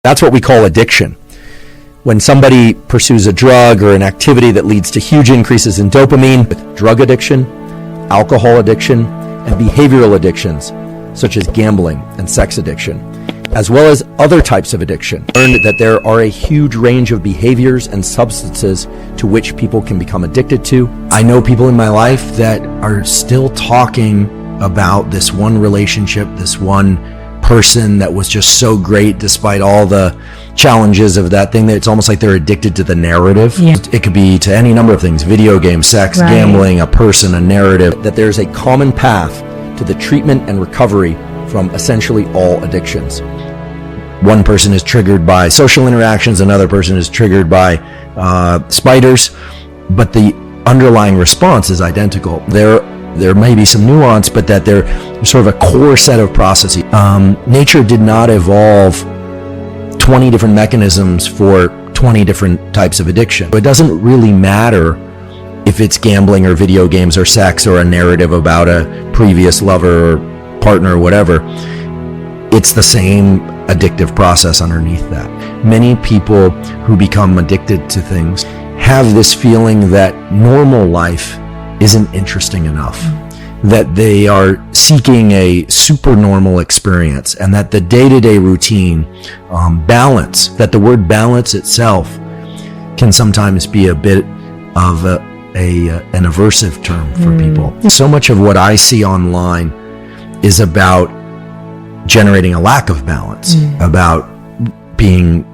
That's what we call addiction. When somebody pursues a drug or an activity that leads to huge increases in dopamine, with drug addiction, alcohol addiction, and behavioral addictions, such as gambling and sex addiction, as well as other types of addiction. Learned that there are a huge range of behaviors and substances to which people can become addicted to. I know people in my life that are still talking about this one relationship, this one person that was just so great despite all the challenges of that thing, that it's almost like they're addicted to the narrative. Yeah. It could be to any number of things: video games, sex, gambling, a person, a narrative. That there's a common path to the treatment and recovery from essentially all addictions. One person is triggered by social interactions, another person is triggered by spiders, but the underlying response is identical. There may be some nuance, but that they're sort of a core set of processes. Nature did not evolve 20 different mechanisms for 20 different types of addiction. It doesn't really matter if it's gambling or video games or sex or a narrative about a previous lover or partner or whatever. It's the same addictive process underneath that. Many people who become addicted to things have this feeling that normal life isn't interesting enough, that they are seeking a supernormal experience, and that the day-to-day routine, balance, that the word balance itself can sometimes be a bit of an aversive term for people. So much of what I see online is about generating a lack of balance, about being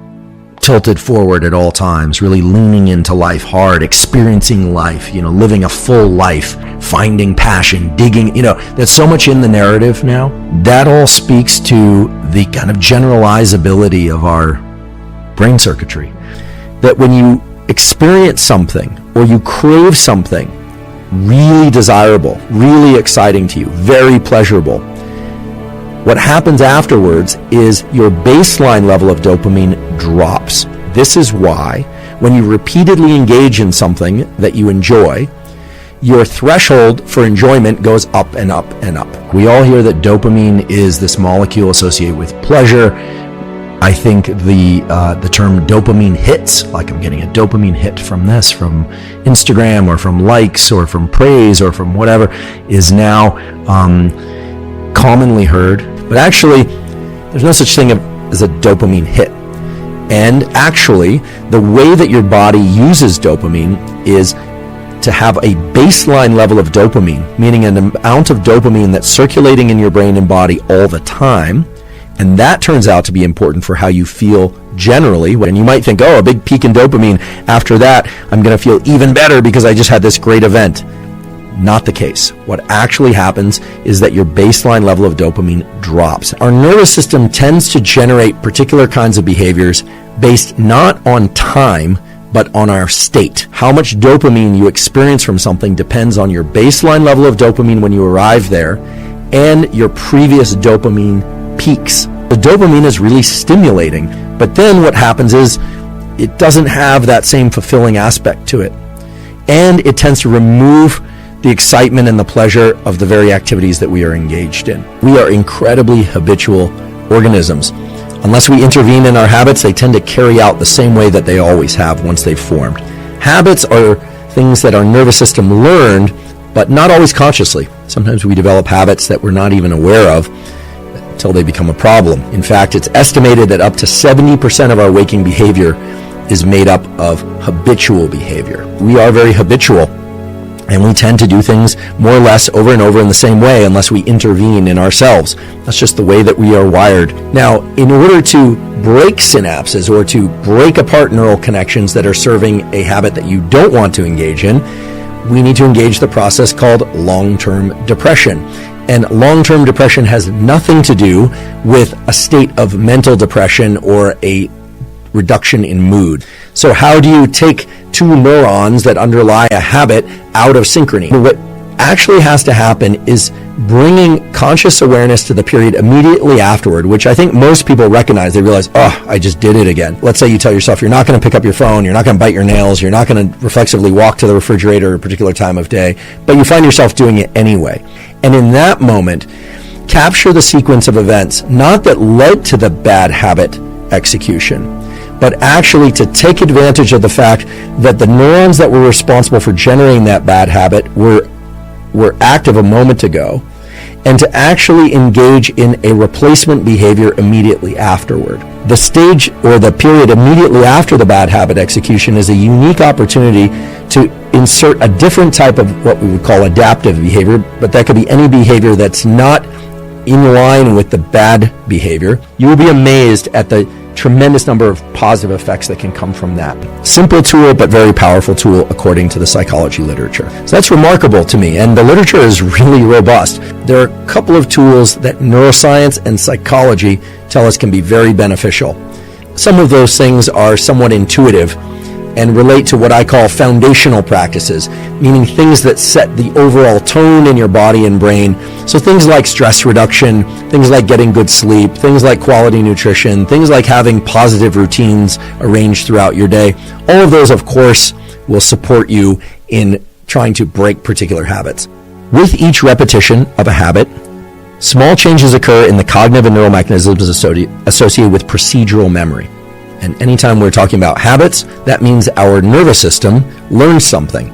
tilted forward at all times, really leaning into life hard, experiencing life, living a full life, finding passion, digging, there's so much in the narrative now. That all speaks to the kind of generalizability of our brain circuitry. That when you experience something or you crave something really desirable, really exciting to you, very pleasurable, what happens afterwards is your baseline level of dopamine drops. This is why when you repeatedly engage in something that you enjoy, your threshold for enjoyment goes up and up and up. We all hear that dopamine is this molecule associated with pleasure. I think the term dopamine hits, like I'm getting a dopamine hit from this, from Instagram or from likes or from praise or from whatever, is now commonly heard. But actually, there's no such thing as a dopamine hit. And actually, the way that your body uses dopamine is to have a baseline level of dopamine, meaning an amount of dopamine that's circulating in your brain and body all the time. And that turns out to be important for how you feel generally. And you might think, a big peak in dopamine, after that, I'm going to feel even better because I just had this great event. Not the case. What actually happens is that your baseline level of dopamine drops. Our nervous system tends to generate particular kinds of behaviors based not on time, but on our state. How much dopamine you experience from something depends on your baseline level of dopamine when you arrive there and your previous dopamine peaks. The dopamine is really stimulating, but then what happens is it doesn't have that same fulfilling aspect to it. And it tends to remove the excitement and the pleasure of the very activities that we are engaged in. We are incredibly habitual organisms. Unless we intervene in our habits, they tend to carry out the same way that they always have once they've formed. Habits are things that our nervous system learned, but not always consciously. Sometimes we develop habits that we're not even aware of until they become a problem. In fact, it's estimated that up to 70% of our waking behavior is made up of habitual behavior. We are very habitual. And we tend to do things more or less over and over in the same way unless we intervene in ourselves. That's just the way that we are wired. Now, in order to break synapses or to break apart neural connections that are serving a habit that you don't want to engage in, we need to engage the process called long-term depression. And long-term depression has nothing to do with a state of mental depression or a reduction in mood. So how do you take two neurons that underlie a habit out of synchrony? What actually has to happen is bringing conscious awareness to the period immediately afterward, which I think most people recognize. They realize, I just did it again. Let's say you tell yourself you're not going to pick up your phone, you're not going to bite your nails, you're not going to reflexively walk to the refrigerator at a particular time of day, but you find yourself doing it anyway. And in that moment, capture the sequence of events, not that led to the bad habit execution, but actually to take advantage of the fact that the neurons that were responsible for generating that bad habit were active a moment ago, and to actually engage in a replacement behavior immediately afterward. The stage or the period immediately after the bad habit execution is a unique opportunity to insert a different type of what we would call adaptive behavior, but that could be any behavior that's not in line with the bad behavior. You will be amazed at the tremendous number of positive effects that can come from that. Simple tool, but very powerful tool according to the psychology literature. So that's remarkable to me, and the literature is really robust. There are a couple of tools that neuroscience and psychology tell us can be very beneficial. Some of those things are somewhat intuitive and relate to what I call foundational practices, meaning things that set the overall tone in your body and brain. So things like stress reduction, things like getting good sleep, things like quality nutrition, things like having positive routines arranged throughout your day. All of those, of course, will support you in trying to break particular habits. With each repetition of a habit, small changes occur in the cognitive and neural mechanisms associated with procedural memory. And anytime we're talking about habits, that means our nervous system learns something.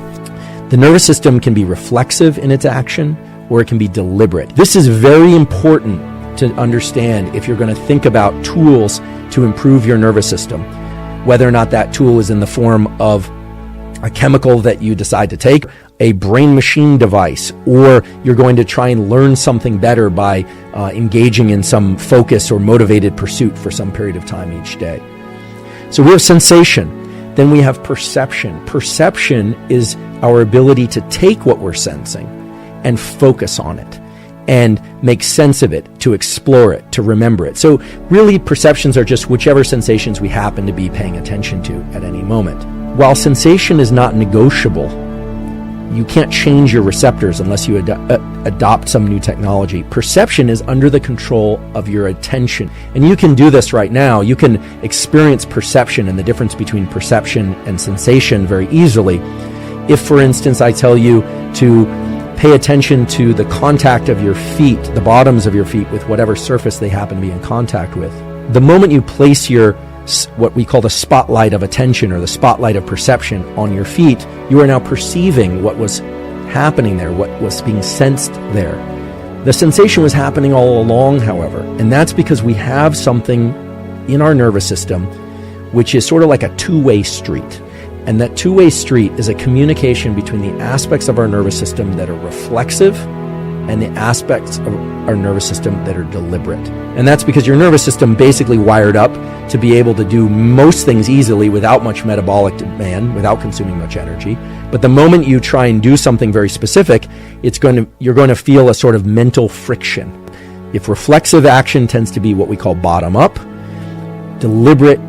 The nervous system can be reflexive in its action, or it can be deliberate. This is very important to understand if you're going to think about tools to improve your nervous system, whether or not that tool is in the form of a chemical that you decide to take, a brain-machine device, or you're going to try and learn something better by engaging in some focus or motivated pursuit for some period of time each day. So we have sensation, then we have perception. Perception is our ability to take what we're sensing and focus on it and make sense of it, to explore it, to remember it. So really perceptions are just whichever sensations we happen to be paying attention to at any moment. While sensation is not negotiable, you can't change your receptors unless you adopt some new technology. Perception is under the control of your attention. And you can do this right now. You can experience perception and the difference between perception and sensation very easily. If, for instance, I tell you to pay attention to the contact of your feet, the bottoms of your feet, with whatever surface they happen to be in contact with, the moment you place your what we call the spotlight of attention or the spotlight of perception on your feet, you are now perceiving what was happening there, what was being sensed there. The sensation was happening all along, however, and that's because we have something in our nervous system which is sort of like a two-way street. And that two-way street is a communication between the aspects of our nervous system that are reflexive and the aspects of our nervous system that are deliberate. And that's because your nervous system basically wired up to be able to do most things easily without much metabolic demand, without consuming much energy. But the moment you try and do something very specific, you're going to feel a sort of mental friction. If reflexive action tends to be what we call bottom up, deliberate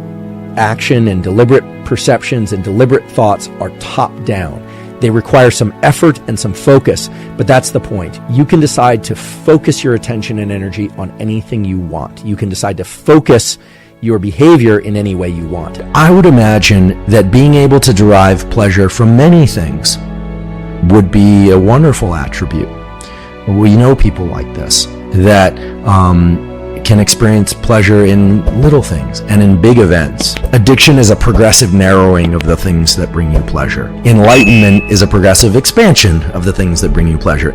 action and deliberate perceptions and deliberate thoughts are top down. They require some effort and some focus, but that's the point. You can decide to focus your attention and energy on anything you want. You can decide to focus your behavior in any way you want. I would imagine that being able to derive pleasure from many things would be a wonderful attribute. We know people like this, that can experience pleasure in little things and in big events. Addiction is a progressive narrowing of the things that bring you pleasure. Enlightenment is a progressive expansion of the things that bring you pleasure.